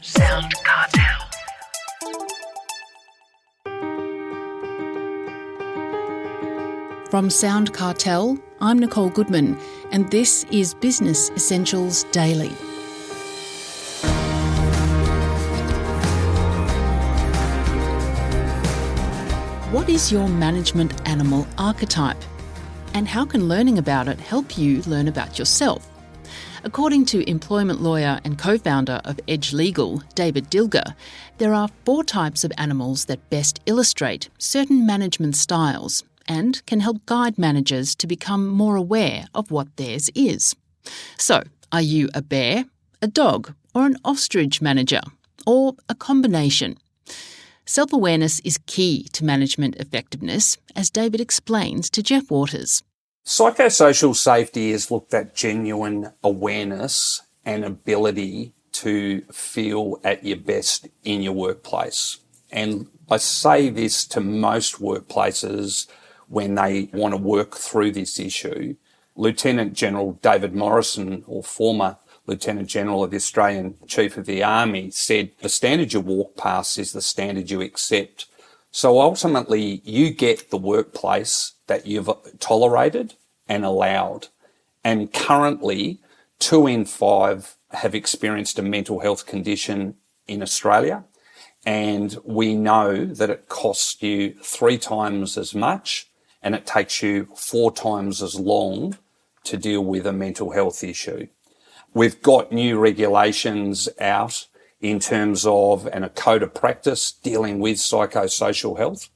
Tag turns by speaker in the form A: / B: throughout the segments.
A: SoundCartel.
B: From SoundCartel, I'm Nicole Goodman, and this is Business Essentials Daily. What is your management animal archetype? And how can learning about it help you learn about yourself? According to employment lawyer and co-founder of Edge Legal, David Dilger, there are 4 types of animals that best illustrate certain management styles and can help guide managers to become more aware of what theirs is. So, are you a bear, a dog, or an ostrich manager, or a combination? Self-awareness is key to management effectiveness, as David explains to Jeff Waters.
C: Psychosocial safety is looked at genuine awareness and ability to feel at your best in your workplace. And I say this to most workplaces when they want to work through this issue. Lieutenant General David Morrison, or former Lieutenant General of the Australian Chief of the Army, said the standard you walk past is the standard you accept. So ultimately, you get the workplace that you've tolerated and allowed. And currently, 2 in 5 have experienced a mental health condition in Australia. And we know that it costs you 3 times as much and it takes you 4 times as long to deal with a mental health issue. We've got new regulations out in terms of, and a code of practice dealing with psychosocial health.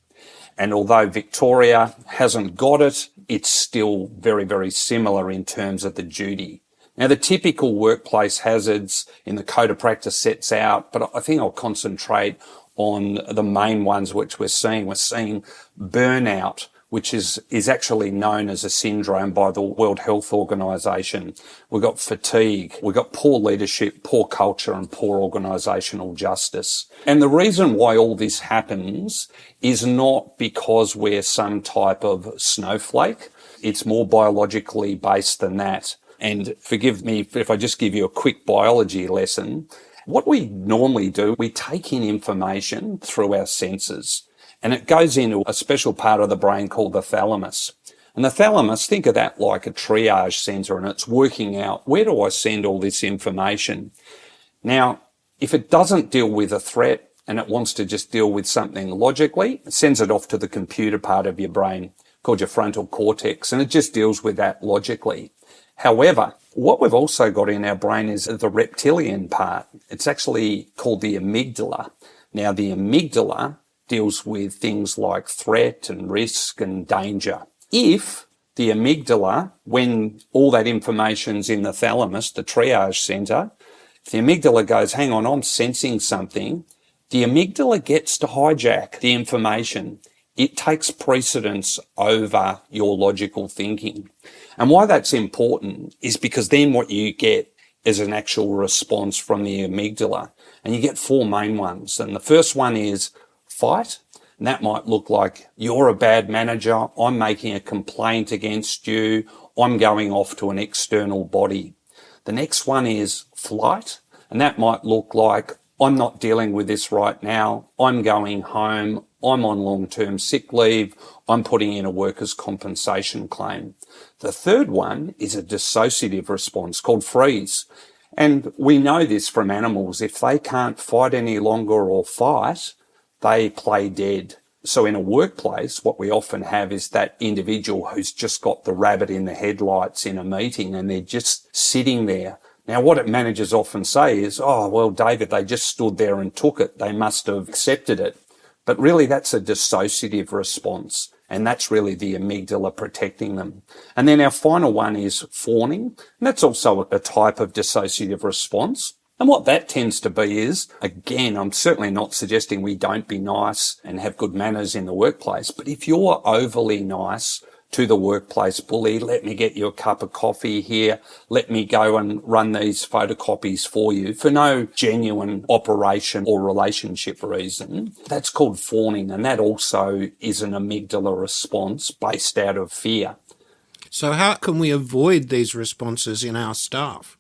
C: And although Victoria hasn't got it, it's still very, very similar in terms of the duty. Now, the typical workplace hazards in the code of practice sets out, but I think I'll concentrate on the main ones which we're seeing. We're seeing burnout, which is actually known as a syndrome by the World Health Organization. We've got fatigue, we've got poor leadership, poor culture, and poor organizational justice. And the reason why all this happens is not because we're some type of snowflake. It's more biologically based than that. And forgive me if I just give you a quick biology lesson. What we normally do, we take in information through our senses. And it goes into a special part of the brain called the thalamus. And the thalamus, think of that like a triage centre, and it's working out, where do I send all this information? Now, if it doesn't deal with a threat and it wants to just deal with something logically, it sends it off to the computer part of your brain called your frontal cortex, and it just deals with that logically. However, what we've also got in our brain is the reptilian part. It's actually called the amygdala. Now, the amygdala deals with things like threat and risk and danger. If the amygdala, when all that information's in the thalamus, the triage centre, if the amygdala goes, hang on, I'm sensing something, the amygdala gets to hijack the information. It takes precedence over your logical thinking. And why that's important is because then what you get is an actual response from the amygdala. And you get 4 main ones. And the first one is fight, and that might look like you're a bad manager, I'm making a complaint against you, I'm going off to an external body. The next one is flight, and that might look like I'm not dealing with this right now, I'm going home, I'm on long-term sick leave, I'm putting in a workers' compensation claim. The third one is a dissociative response called freeze. And we know this from animals. If they can't fight any longer or fight, they play dead. So in a workplace, what we often have is that individual who's just got the rabbit in the headlights in a meeting and they're just sitting there. Now, what managers often say is, oh, well, David, they just stood there and took it. They must have accepted it. But really, that's a dissociative response. And that's really the amygdala protecting them. And then our final one is fawning. And that's also a type of dissociative response. And what that tends to be is, again, I'm certainly not suggesting we don't be nice and have good manners in the workplace, but if you're overly nice to the workplace bully, let me get you a cup of coffee here, let me go and run these photocopies for you for no genuine operation or relationship reason, that's called fawning, and that also is an amygdala response based out of fear.
D: So how can we avoid these responses in our staff?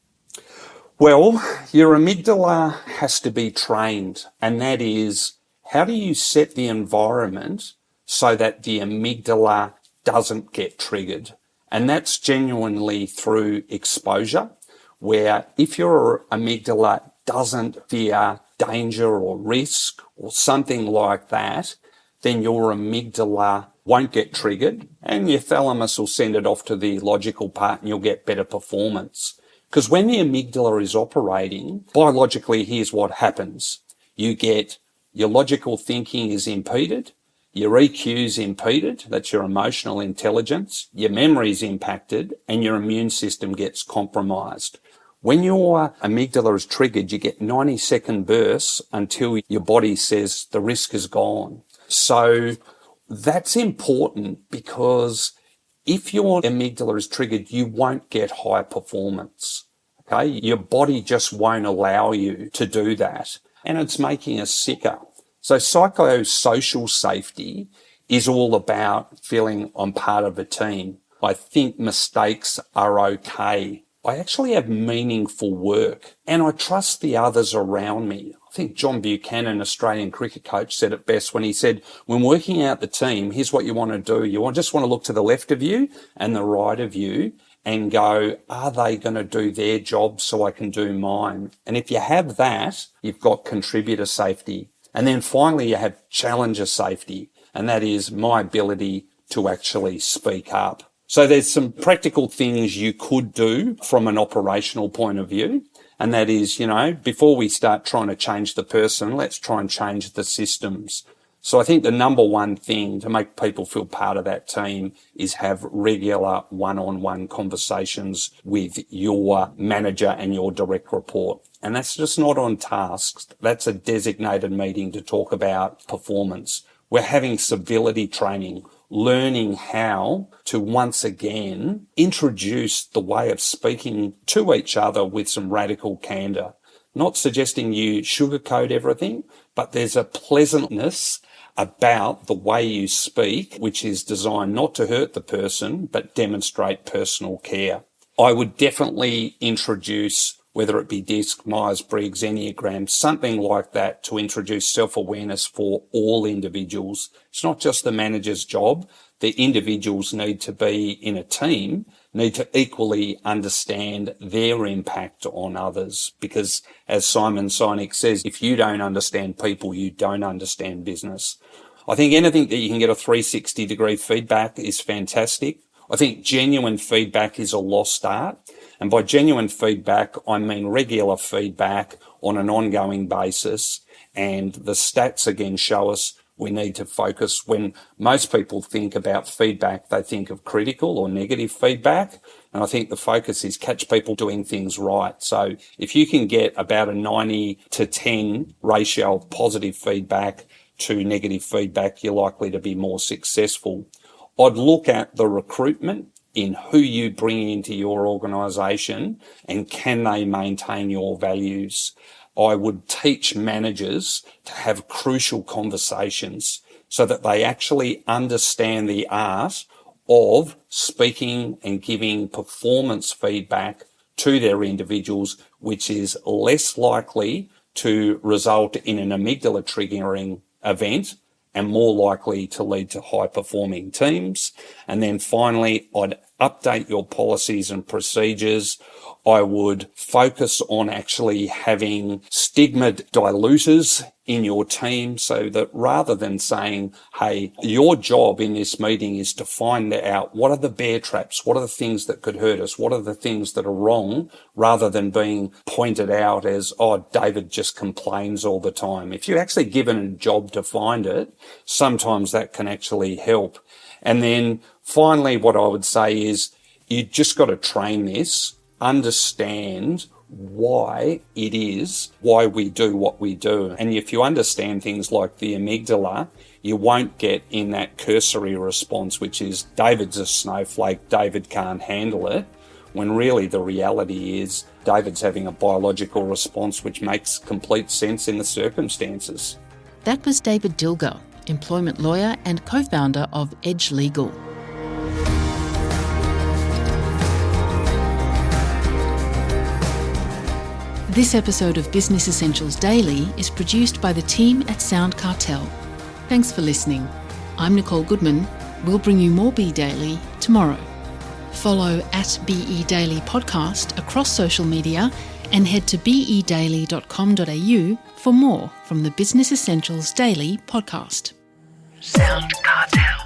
C: Well, your amygdala has to be trained, and that is, how do you set the environment so that the amygdala doesn't get triggered? And that's genuinely through exposure, where if your amygdala doesn't fear danger or risk or something like that, then your amygdala won't get triggered and your thalamus will send it off to the logical part and you'll get better performance. Because when the amygdala is operating, biologically, here's what happens. You get your logical thinking is impeded, your EQ is impeded, that's your emotional intelligence, your memory is impacted, and your immune system gets compromised. When your amygdala is triggered, you get 90-second bursts until your body says the risk is gone. So that's important because if your amygdala is triggered, you won't get high performance. Okay? Your body just won't allow you to do that. And it's making us sicker. So psychosocial safety is all about feeling I'm part of a team. I think mistakes are okay. I actually have meaningful work and I trust the others around me. I think John Buchanan, Australian cricket coach, said it best when he said, when working out the team, here's what you want to do. You just want to look to the left of you and the right of you and go, are they going to do their job so I can do mine? And if you have that, you've got contributor safety. And then finally, you have challenger safety, and that is my ability to actually speak up. So there's some practical things you could do from an operational point of view. And that is, before we start trying to change the person, let's try and change the systems. So I think the number one thing to make people feel part of that team is have regular one-on-one conversations with your manager and your direct report. And that's just not on tasks. That's a designated meeting to talk about performance. We're having civility training, learning how to once again introduce the way of speaking to each other with some radical candor. Not suggesting you sugarcoat everything, but there's a pleasantness about the way you speak, which is designed not to hurt the person, but demonstrate personal care. I would definitely introduce, whether it be DISC, Myers-Briggs, Enneagram, something like that, to introduce self-awareness for all individuals. It's not just the manager's job. The individuals need to be in a team, need to equally understand their impact on others. Because as Simon Sinek says, if you don't understand people, you don't understand business. I think anything that you can get a 360-degree feedback is fantastic. I think genuine feedback is a lost art. And by genuine feedback, I mean regular feedback on an ongoing basis. And the stats again show us we need to focus. When most people think about feedback, they think of critical or negative feedback. And I think the focus is catch people doing things right. So if you can get about a 90-10 ratio of positive feedback to negative feedback, you're likely to be more successful. I'd look at the recruitment in who you bring into your organisation and can they maintain your values. I would teach managers to have crucial conversations so that they actually understand the art of speaking and giving performance feedback to their individuals, which is less likely to result in an amygdala triggering event and more likely to lead to high-performing teams. And then finally, I'd update your policies and procedures. I would focus on actually having stigma diluters in your team so that rather than saying, hey, your job in this meeting is to find out what are the bear traps, what are the things that could hurt us, what are the things that are wrong, rather than being pointed out as, oh, David just complains all the time. If you're actually given a job to find it, sometimes that can actually help. And then finally, what I would say is you just got to train this, understand why it is, why we do what we do. And if you understand things like the amygdala, you won't get in that cursory response, which is David's a snowflake, David can't handle it, when really the reality is David's having a biological response which makes complete sense in the circumstances.
B: That was David Dilger, employment lawyer and co-founder of Edge Legal. This episode of Business Essentials Daily is produced by the team at SoundCartel. Thanks for listening. I'm Nicole Goodman. We'll bring you more Be Daily tomorrow. Follow at BE Daily Podcast across social media and head to bedaily.com.au for more from the Business Essentials Daily podcast.
A: SoundCartel.